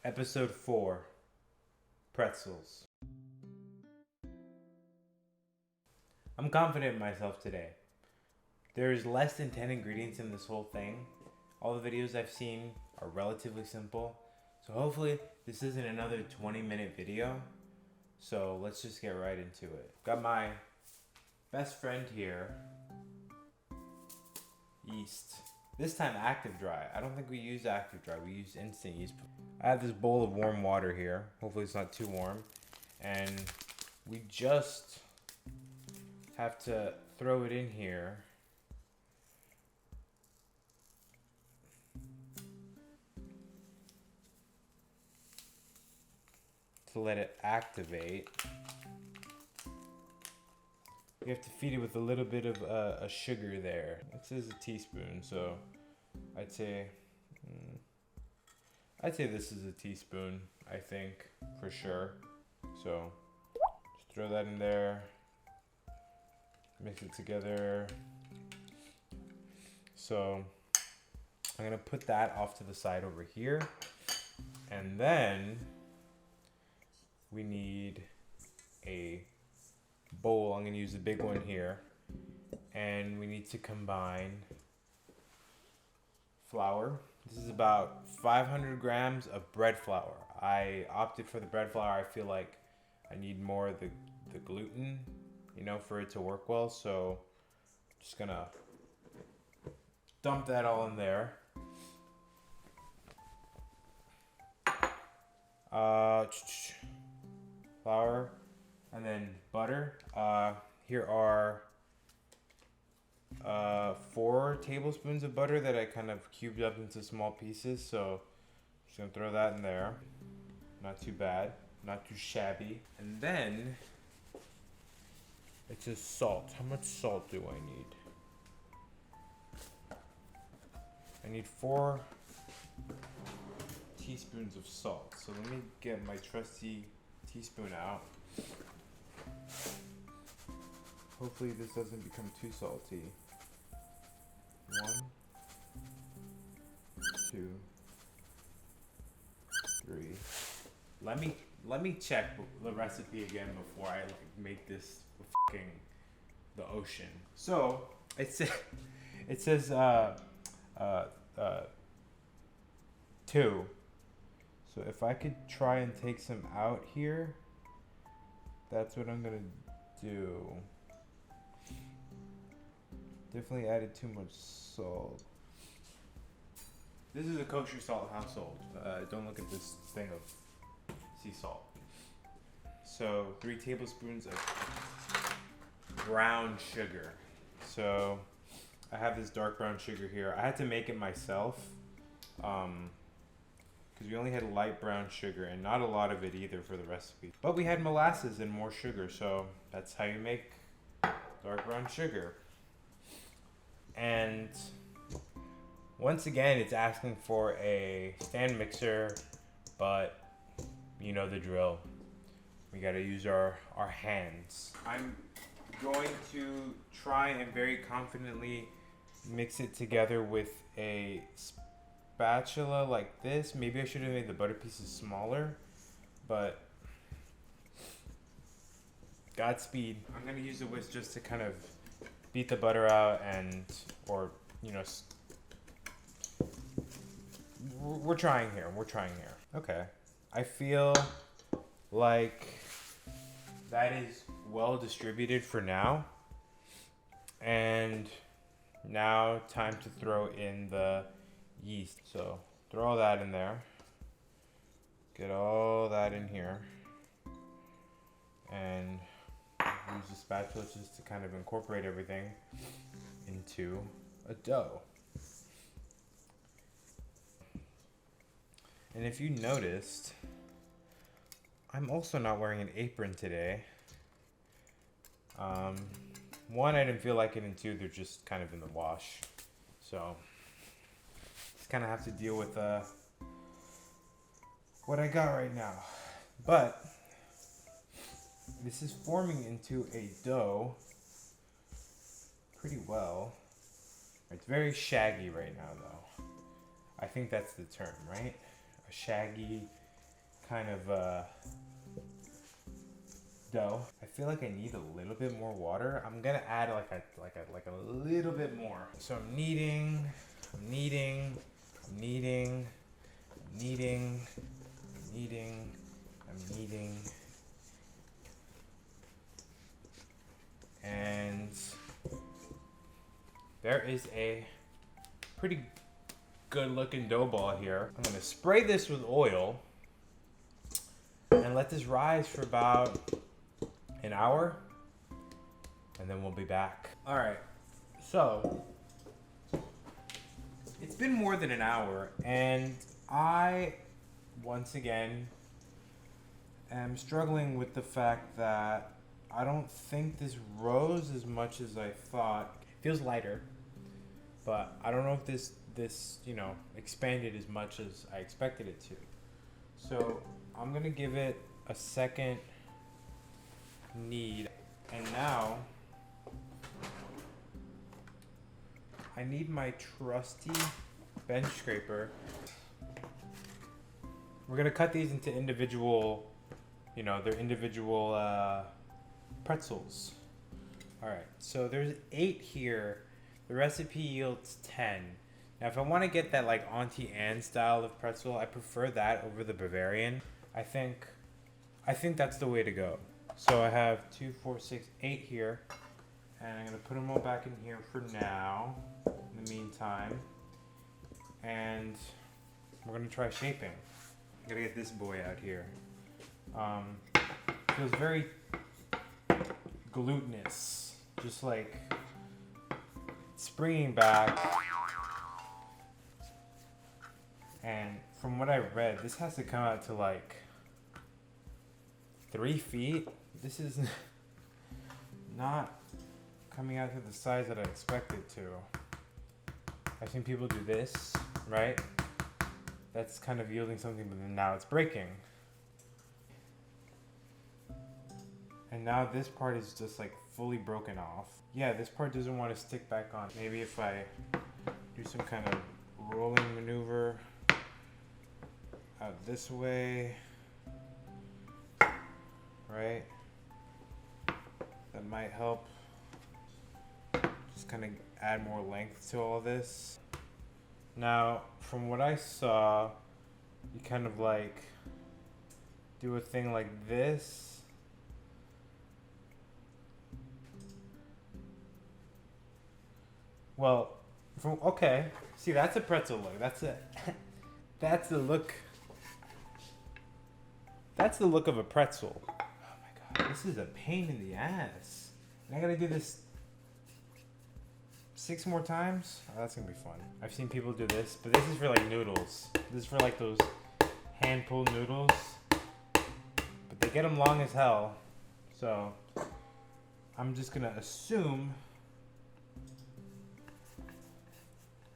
Episode 4, Pretzels. I'm confident in myself today. There's less than 10 ingredients in this whole thing. All the videos I've seen are relatively simple. So hopefully this isn't another 20-minute video. So let's just get right into it. Got my best friend here. Yeast. This time active dry. I don't think we use active dry. We use instant yeast. I have this bowl of warm water here. Hopefully it's not too warm. And we just have to throw it in here. To let it activate. You have to feed it with a little bit of a sugar there. It says a teaspoon, so I'd say this is a teaspoon, I think, for sure. So just throw that in there, mix it together. So I'm gonna put that off to the side over here. And then we need a bowl. I'm gonna use the big one here. And we need to combine flour. This is about 500 grams of bread flour. I opted for the bread flour. I feel like I need more of the gluten, for it to work well. So just gonna dump that all in there. Flour and then butter. Here are 4 tablespoons of butter that I kind of cubed up into small pieces. So just gonna throw that in there. Not too bad, not too shabby. And then it says salt. How much salt do I need? I need 4 teaspoons of salt. So let me get my trusty teaspoon out. Hopefully this doesn't become too salty. 1, 2, 3. Let me check the recipe again before I make this the ocean. So it says 2. So if I could try and take some out here, that's what I'm gonna do. Definitely added too much salt. This is a kosher salt household. Don't look at this thing of sea salt. So 3 tablespoons of brown sugar. So I have this dark brown sugar here. I had to make it myself because we only had light brown sugar and not a lot of it either for the recipe. But we had molasses and more sugar, so that's how you make dark brown sugar. And once again, it's asking for a stand mixer, but you know the drill. We gotta use our hands. I'm going to try and very confidently mix it together with a spatula like this. Maybe I should have made the butter pieces smaller, but Godspeed. I'm gonna use a whisk just to kind of beat the butter out we're trying here. Okay. I feel like that is well distributed for now. And now time to throw in the yeast. So throw all that in there. Get all that in here. And use the spatula just to kind of incorporate everything into a dough. And if you noticed, I'm also not wearing an apron today. 1, I didn't feel like it, and 2, they're just kind of in the wash. So just kind of have to deal with what I got right now. But this is forming into a dough pretty well. It's very shaggy right now, though. I think that's the term, right? A shaggy kind of dough. I feel like I need a little bit more water. I'm gonna add like a little bit more. So I'm kneading, I'm kneading, I'm kneading, I'm kneading, I'm kneading, I'm kneading. And there is a pretty good looking dough ball here. I'm gonna spray this with oil and let this rise for about an hour, and then we'll be back. All right, so it's been more than an hour, and I, once again, am struggling with the fact that I don't think this rose as much as I thought. It feels lighter, but I don't know if this expanded as much as I expected it to. So I'm gonna give it a second knead, and now I need my trusty bench scraper. We're gonna cut these into individual, they're individual pretzels. All right, so there's 8 here. The recipe yields 10. Now, if I want to get that like Auntie Anne style of pretzel, I prefer that over the Bavarian. I think that's the way to go. So I have 2, 4, 6, 8 here, and I'm gonna put them all back in here for now. In the meantime, and we're gonna try shaping. I'm gonna get this boy out here. Feels very glutinous, just like springing back. And from what I read, this has to come out to like 3 feet. This is not coming out to the size that I expected to. I've seen people do this, right? That's kind of yielding something, but then now it's breaking. And now this part is just like fully broken off. Yeah, this part doesn't want to stick back on. Maybe if I do some kind of rolling maneuver out this way, right? That might help. Just kind of add more length to all this. Now, from what I saw, you kind of like do a thing like this. Well, okay. See, that's a pretzel look. That's the look. That's the look of a pretzel. Oh my god, this is a pain in the ass. And I gotta do this 6 more times? Oh, that's gonna be fun. I've seen people do this, but this is for like noodles. This is for like those hand-pulled noodles. But they get them long as hell. So I'm just gonna assume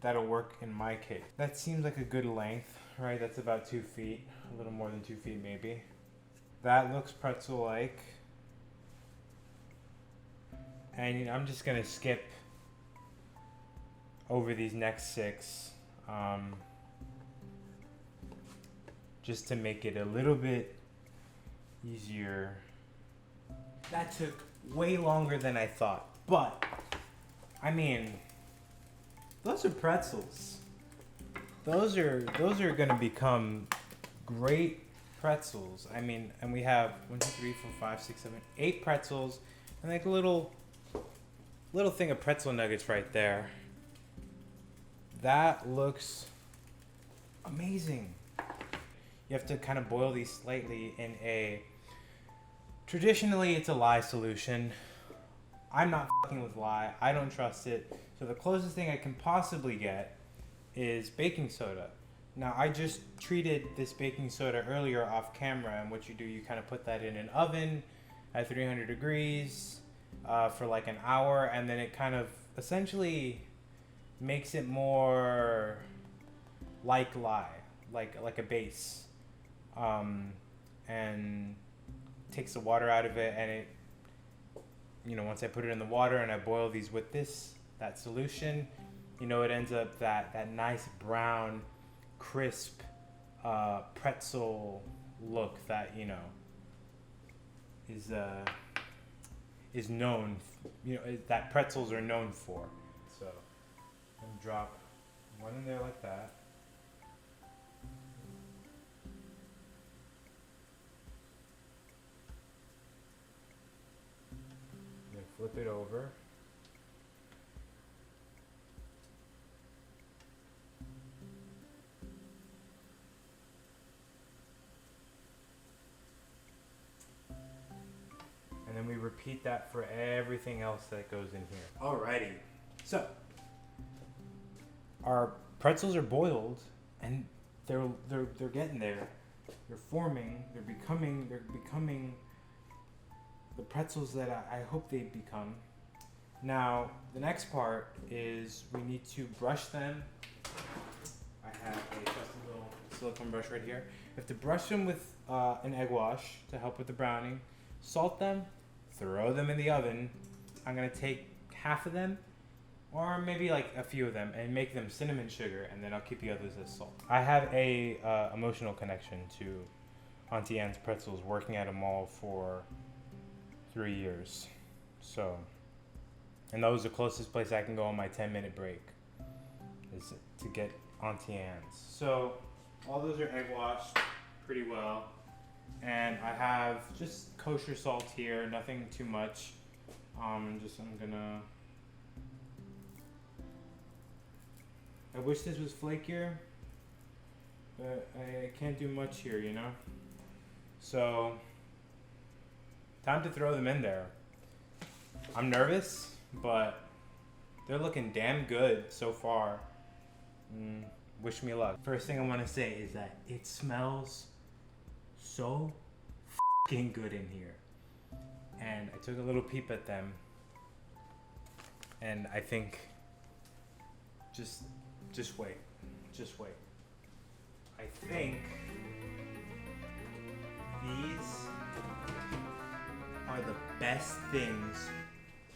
that'll work in my case. That seems like a good length, right? That's about 2 feet, a little more than 2 feet maybe. That looks pretzel-like. And I'm just gonna skip over these next 6, just to make it a little bit easier. That took way longer than I thought, but I mean, those are pretzels. Those are gonna become great pretzels. I mean, and we have 1, 2, 3, 4, 5, 6, 7, 8 pretzels, and like a little thing of pretzel nuggets right there. That looks amazing. You have to kind of boil these slightly in a, traditionally it's a lye solution. I'm not fucking with lye. I don't trust it. So the closest thing I can possibly get is baking soda. Now I just treated this baking soda earlier off camera, and what you do, you kind of put that in an oven at 300 degrees for like an hour, and then it kind of essentially makes it more like lye, like a base, and takes the water out of it, and it, once I put it in the water and I boil these with that solution, it ends up that nice brown, crisp, pretzel look that, you know, is known, that pretzels are known for. So I'm gonna drop one in there like that. Then flip it over. And then we repeat that for everything else that goes in here. Alrighty. So our pretzels are boiled and they're getting there. They're forming, they're becoming the pretzels that I hope they become. Now, the next part is we need to brush them. I have a trusty little silicone brush right here. We have to brush them with an egg wash to help with the browning. Salt them, throw them in the oven. I'm gonna take half of them, or maybe like a few of them, and make them cinnamon sugar, and then I'll keep the others as salt. I have a emotional connection to Auntie Anne's pretzels, working at a mall for 3 years. So, and that was the closest place I can go on my 10-minute break, is to get Auntie Anne's. So, all those are egg washed pretty well. And I have just kosher salt here, nothing too much. I'm gonna. I wish this was flakier, but I can't do much here, you know? So, time to throw them in there. I'm nervous, but they're looking damn good so far. Wish me luck. First thing I want to say is that it smells so f***ing good in here. And I took a little peep at them, and I think just wait. I think these are the best things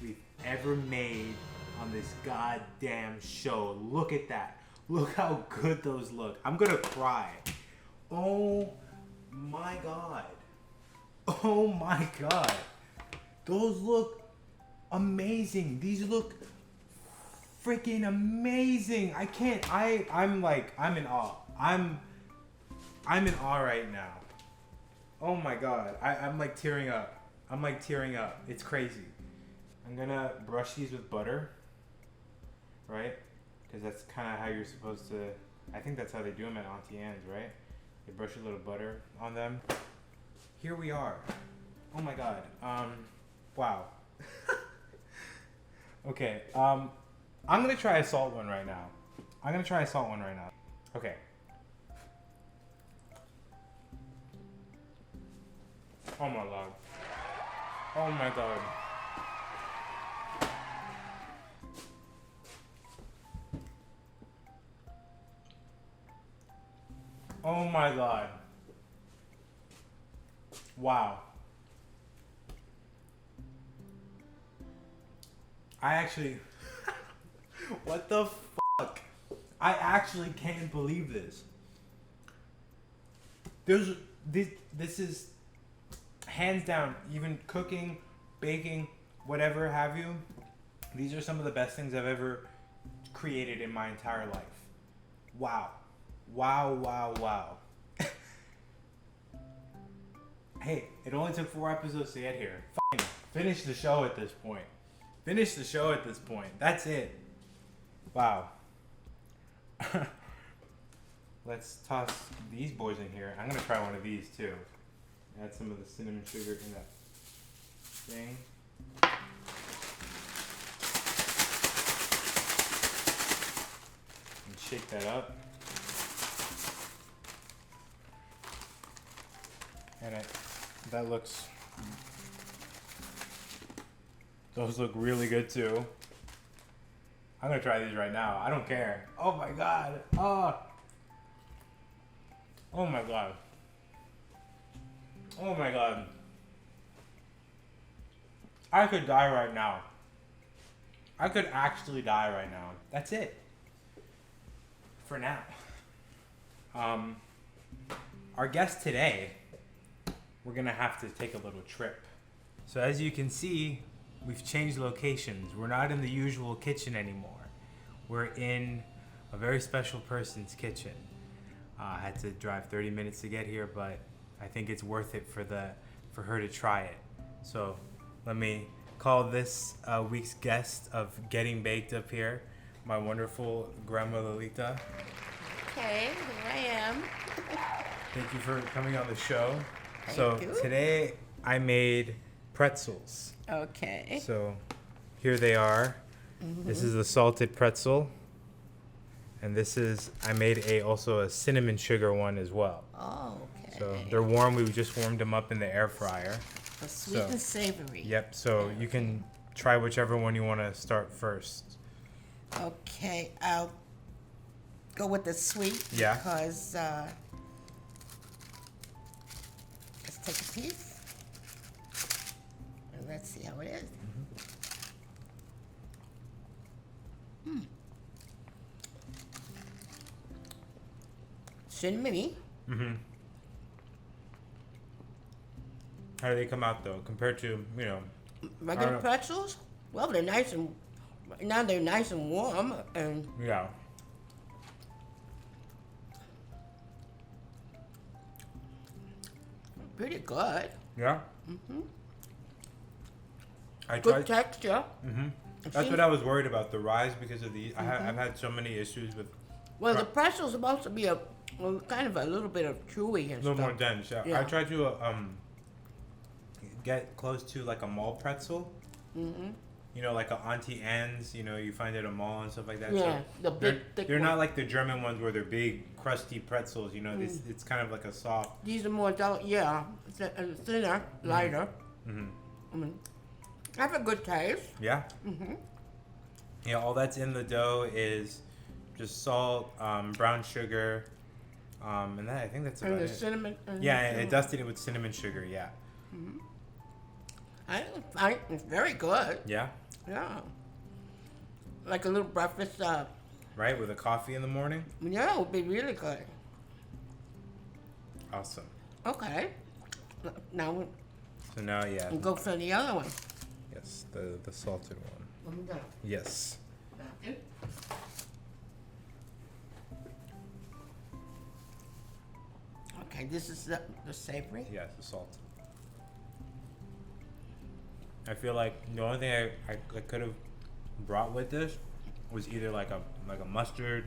we've ever made on this goddamn show. Look at that. Look how good those look. I'm gonna cry. Oh my god. Oh my god. Those look amazing. These look freaking amazing. I can't. I'm in awe. I'm in awe right now. Oh my god. I'm like tearing up. It's crazy. I'm gonna brush these with butter, right? Because that's kind of how you're supposed to. I think that's how they do them at Auntie Anne's, right? They brush a little butter on them. Here we are. Oh my god. Wow. Okay. I'm gonna try a salt one right now. Okay. Oh my god. Oh my god. Oh my god. Wow. I actually... What the fuck? I actually can't believe this. This is hands down, even cooking, baking, whatever have you. These are some of the best things I've ever created in my entire life. Wow. Wow. Hey, it only took 4 episodes to get here. Fine. Finish the show at this point. That's it. Wow. Let's toss these boys in here. I'm gonna try one of these too. Add some of the cinnamon sugar in that thing. And shake that up. And those look really good too. I'm gonna try these right now. I don't care. Oh my god. Oh my god. Oh my god. I could die right now. I could actually die right now. That's it. For now. Our guest today we're gonna have to take a little trip. So as you can see, we've changed locations. We're not in the usual kitchen anymore. We're in a very special person's kitchen. I had to drive 30 minutes to get here, but I think it's worth it for her to try it. So let me call this week's guest of Getting Baked up here, my wonderful grandma Lolita. Okay, here I am. Thank you for coming on the show. Thank you. Today I made pretzels. Okay. So here they are. Mm-hmm. This is the salted pretzel. And this is, I made also a cinnamon sugar one as well. Oh, okay. So they're warm. We just warmed them up in the air fryer. A sweet and savory. Yep. So you can try whichever one you want to start first. Okay, I'll go with the sweet. Yeah. Because let's take a piece and let's see how it is. Mm. Cinnamony. Mm-hmm. How do they come out though, compared to Regular pretzels? Well, they're nice and now they're nice and warm and yeah. pretty good. Yeah. Mhm. tried. Good texture. Mhm. That's what I was worried about, the rise, because of the. I've had so many issues with. Well, the pretzel's supposed to be kind of a little bit of chewy and a little stuff. more dense. Yeah. I tried to get close to like a mall pretzel. Mhm. Like a Auntie Anne's. You find at a mall and stuff like that. Yeah, So the big, thick they're one. not like the German ones where they're big, crusty pretzels. It's kind of like a soft. These are more thinner, lighter. Mm-hmm. Have a good taste. Yeah. Mhm. Yeah. All that's in the dough is just salt, brown sugar, and I think that's about And the it. cinnamon. Yeah, I dusted it with cinnamon sugar. Yeah. It's very good. Yeah. Yeah. Like a little breakfast. Right, with a coffee in the morning. Yeah, it would be really good. Awesome. Okay. Now So now, yeah. we'll go for the other one. Yes, the salted one. Let me go. Yes. Thank you. Okay, this is the savory. Yes, the salt. I feel like the only thing I could have brought with this was either like a mustard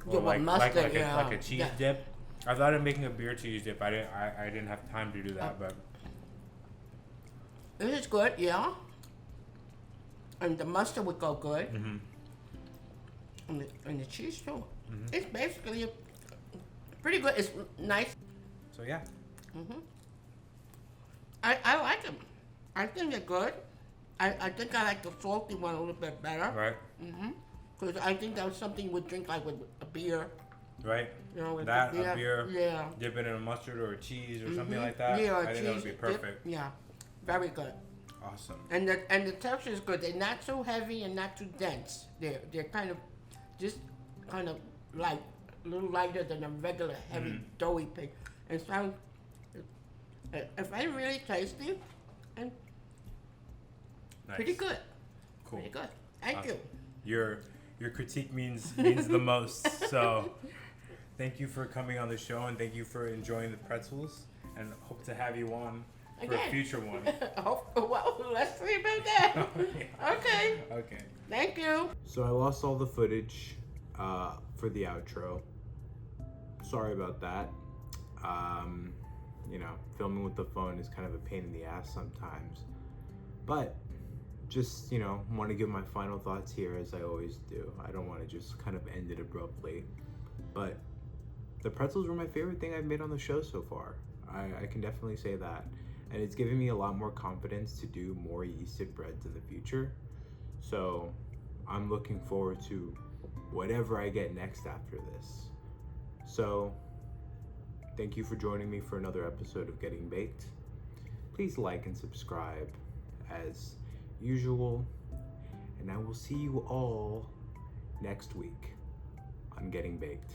or Yeah, like mustard, like a cheese yeah. dip. I thought of making a beer cheese dip. I didn't have time to do that, but This is good, yeah. And the mustard would go good. mhm. And the cheese too. It's basically pretty good. It's nice. So yeah. I like them. I think they're good. I think I like the salty one a little bit better. Right. Because I think that was something you would drink like with a beer. Right. With That the a beer. Yeah. Dip it in a mustard or a cheese or something like that. Yeah, I think that would be dip. perfect. Yeah. Very good. Awesome. And the texture is good. They're not so heavy and not too dense. They're kind of just kind of light, a little lighter than a regular heavy doughy pig. And so if I really tasty and Nice. pretty good. Cool. Pretty good. Thank you. Your critique means the most. So thank you for coming on the show, and thank you for enjoying the pretzels, and hope to have you on for a Again. future one. Well, let's see about that. Okay. Okay. Thank you. So I lost all the footage for the outro. Sorry about that. Filming with the phone is kind of a pain in the ass sometimes. But just, want to give my final thoughts here as I always do. I don't want to just kind of end it abruptly. But the pretzels were my favorite thing I've made on the show so far. I can definitely say that. And it's given me a lot more confidence to do more yeasted breads in the future. So I'm looking forward to whatever I get next after this. So thank you for joining me for another episode of Getting Baked. Please like and subscribe as usual. And I will see you all next week on Getting Baked.